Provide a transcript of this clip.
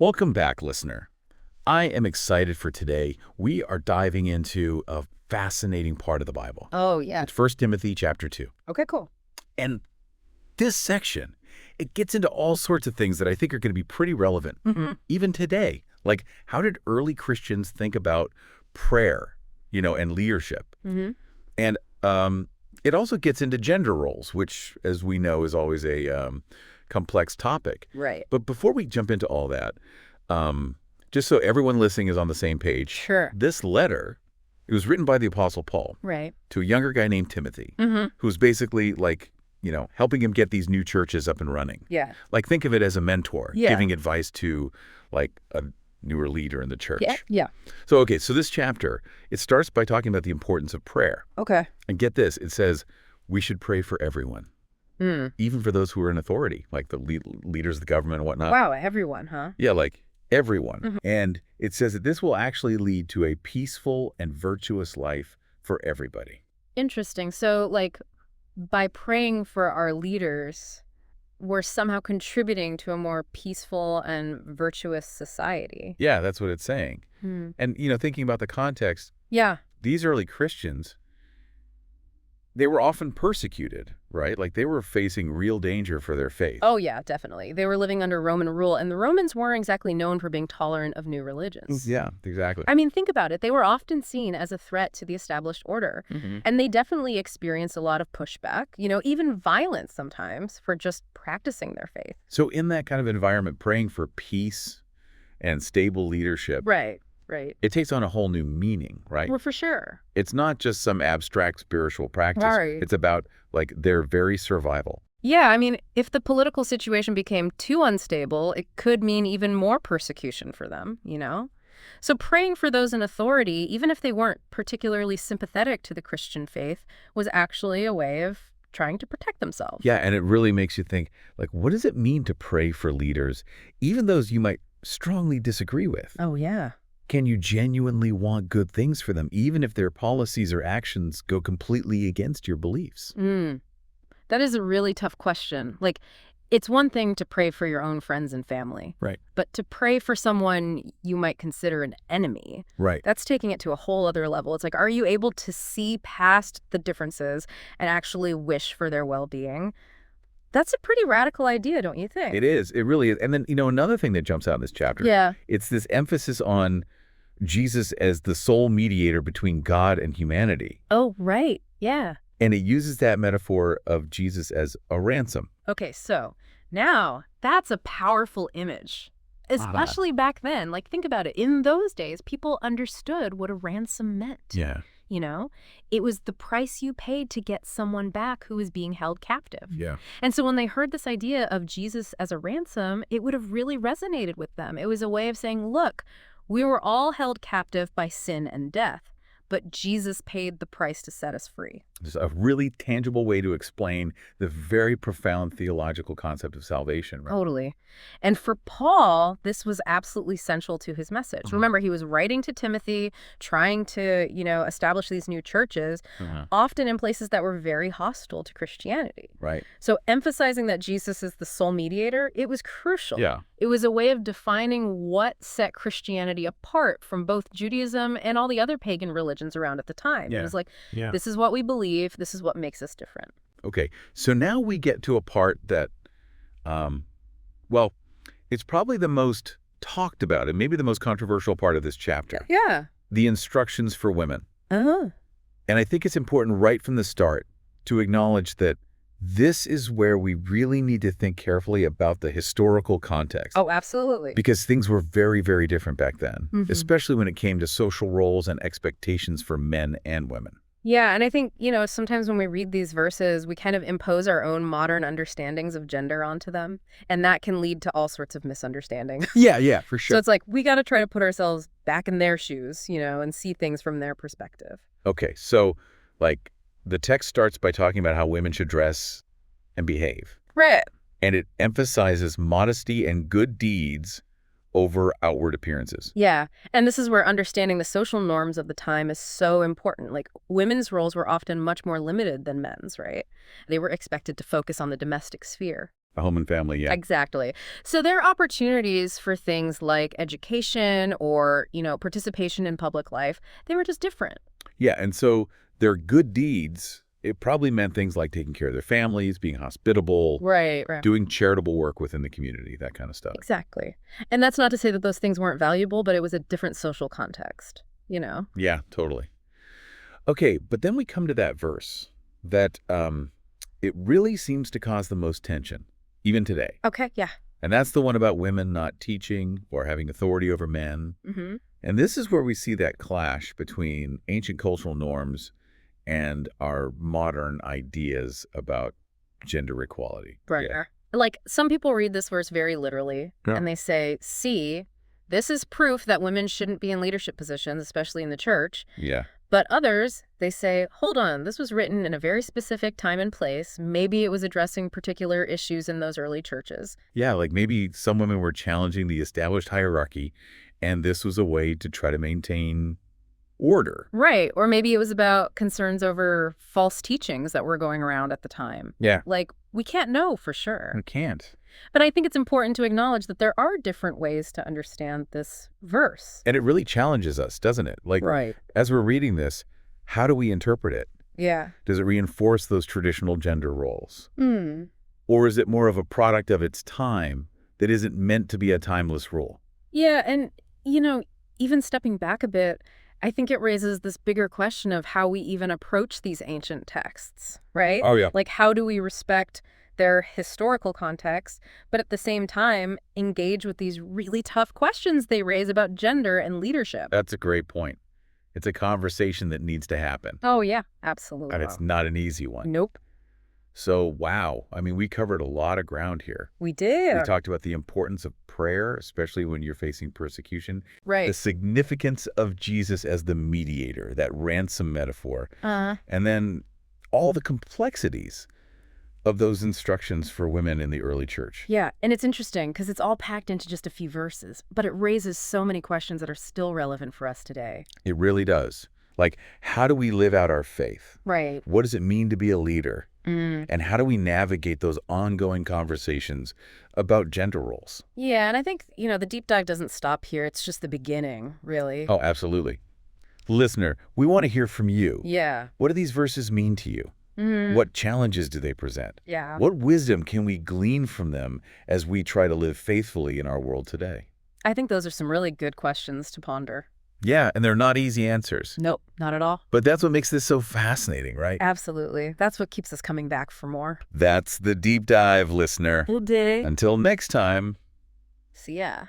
Welcome back, listener. I am excited for today. We are diving into a fascinating part of the Bible. Oh, yeah. It's 1 Timothy chapter 2. Okay, cool. And this section, it gets into all sorts of things that I think are going to be pretty relevant, even today. Like, how did early Christians think about prayer, and leadership? And it also gets into gender roles, which, as we know, is always a complex topic. Right. But before we jump into all that, just so everyone listening is on the same page, Sure. this letter, it was written by the Apostle Paul Right. to a younger guy named Timothy, who's basically like, helping him get these new churches up and running. Yeah. Like, think of it as a mentor, Yeah. giving advice to, like, a newer leader in the church. Yeah. So this chapter, it starts by talking about the importance of prayer. Okay. And get this, it says we should pray for everyone, even for those who are in authority, like the leaders of the government and whatnot. Wow, everyone, huh? Yeah, like everyone. And it says that this will actually lead to a peaceful and virtuous life for everybody. Interesting. So, by praying for our leaders, we're somehow contributing to a more peaceful and virtuous society. Yeah, that's what it's saying. And, thinking about the context, Yeah. these early Christians, they were often persecuted, right? Like, they were facing real danger for their faith. Oh, yeah, definitely. They were living under Roman rule, and the Romans weren't exactly known for being tolerant of new religions. Yeah, exactly. I mean, think about it. They were often seen as a threat to the established order, and they definitely experienced a lot of pushback, even violence sometimes for just practicing their faith. So in that kind of environment, praying for peace and stable leadership, Right. it takes on a whole new meaning, right? Well, for sure. It's not just some abstract spiritual practice. Right. It's about, their very survival. Yeah, I mean, if the political situation became too unstable, it could mean even more persecution for them, So praying for those in authority, even if they weren't particularly sympathetic to the Christian faith, was actually a way of trying to protect themselves. Yeah, and it really makes you think, what does it mean to pray for leaders, even those you might strongly disagree with? Oh, yeah. Can you genuinely want good things for them, even if their policies or actions go completely against your beliefs? That is a really tough question. It's one thing to pray for your own friends and family. Right. But to pray for someone you might consider an enemy, Right. that's taking it to a whole other level. It's are you able to see past the differences and actually wish for their well-being? That's a pretty radical idea, don't you think? It is. It really is. And then, another thing that jumps out in this chapter, Yeah. it's this emphasis on Jesus as the sole mediator between God and humanity. Oh, right. Yeah. And it uses that metaphor of Jesus as a ransom. Okay, so now that's a powerful image, especially back then. Think about it. In those days, people understood what a ransom meant. Yeah. It was the price you paid to get someone back who was being held captive. Yeah. And so when they heard this idea of Jesus as a ransom, it would have really resonated with them. It was a way of saying, look, we were all held captive by sin and death, but Jesus paid the price to set us free. It's a really tangible way to explain the very profound theological concept of salvation, right? Totally. And for Paul, this was absolutely central to his message. Remember, he was writing to Timothy, trying to, establish these new churches, often in places that were very hostile to Christianity. Right. So emphasizing that Jesus is the sole mediator, it was crucial. Yeah. It was a way of defining what set Christianity apart from both Judaism and all the other pagan religions around at the time. Yeah. It was this is what we believe. This is what makes us different. Okay. So now we get to a part that, it's probably the most talked about and maybe the most controversial part of this chapter. Yeah. The instructions for women. Uh-huh. And I think it's important right from the start to acknowledge that this is where we really need to think carefully about the historical context. Oh, absolutely. Because things were very, very different back then, especially when it came to social roles and expectations for men and women. Yeah, and I think, sometimes when we read these verses, we kind of impose our own modern understandings of gender onto them, and that can lead to all sorts of misunderstandings. Yeah, for sure. So it's we got to try to put ourselves back in their shoes, and see things from their perspective. Okay, so, the text starts by talking about how women should dress and behave. Right. And it emphasizes modesty and good deeds over outward appearances. Yeah. And this is where understanding the social norms of the time is so important. Like, women's roles were often much more limited than men's, right? They were expected to focus on the domestic sphere. A home and family, yeah. Exactly. So there are opportunities for things like education or, participation in public life. They were just different. Yeah, and so their good deeds, it probably meant things like taking care of their families, being hospitable, Right, right. doing charitable work within the community, that kind of stuff. Exactly. And that's not to say that those things weren't valuable, but it was a different social context. Yeah, totally. Okay, but then we come to that verse that it really seems to cause the most tension, even today. Okay, yeah. And that's the one about women not teaching or having authority over men. Mm-hmm. And this is where we see that clash between ancient cultural norms and our modern ideas about gender equality. Right. Yeah. Like, some people read this verse very literally, Yeah. and they say, see, this is proof that women shouldn't be in leadership positions, especially in the church. Yeah. But others, they say, hold on, this was written in a very specific time and place. Maybe it was addressing particular issues in those early churches. Yeah, like maybe some women were challenging the established hierarchy, and this was a way to try to maintain order. Right. Or maybe it was about concerns over false teachings that were going around at the time. Yeah. Like, we can't know for sure. We can't. But I think it's important to acknowledge that there are different ways to understand this verse. And it really challenges us, doesn't it? Like, Right. as we're reading this, how do we interpret it? Yeah. Does it reinforce those traditional gender roles? Hmm. Or is it more of a product of its time that isn't meant to be a timeless rule? Yeah, and, even stepping back a bit, I think it raises this bigger question of how we even approach these ancient texts, right? Oh, yeah. Like, how do we respect their historical context, but at the same time engage with these really tough questions they raise about gender and leadership? That's a great point. It's a conversation that needs to happen. Oh, yeah, absolutely. And it's not an easy one. Nope. So, wow. I mean, we covered a lot of ground here. We did. We talked about the importance of prayer, especially when you're facing persecution. Right. The significance of Jesus as the mediator, that ransom metaphor. And then all the complexities of those instructions for women in the early church. Yeah, and it's interesting because it's all packed into just a few verses, but it raises so many questions that are still relevant for us today. It really does. Like, how do we live out our faith? Right. What does it mean to be a leader? And how do we navigate those ongoing conversations about gender roles? Yeah, and I think, the deep dive doesn't stop here. It's just the beginning, really. Oh, absolutely. Listener, we want to hear from you. Yeah. What do these verses mean to you? What challenges do they present? Yeah. What wisdom can we glean from them as we try to live faithfully in our world today? I think those are some really good questions to ponder. Yeah, and they're not easy answers. Nope, not at all. But that's what makes this so fascinating, right? Absolutely. That's what keeps us coming back for more. That's the deep dive, listener. Good day. Until next time. See ya.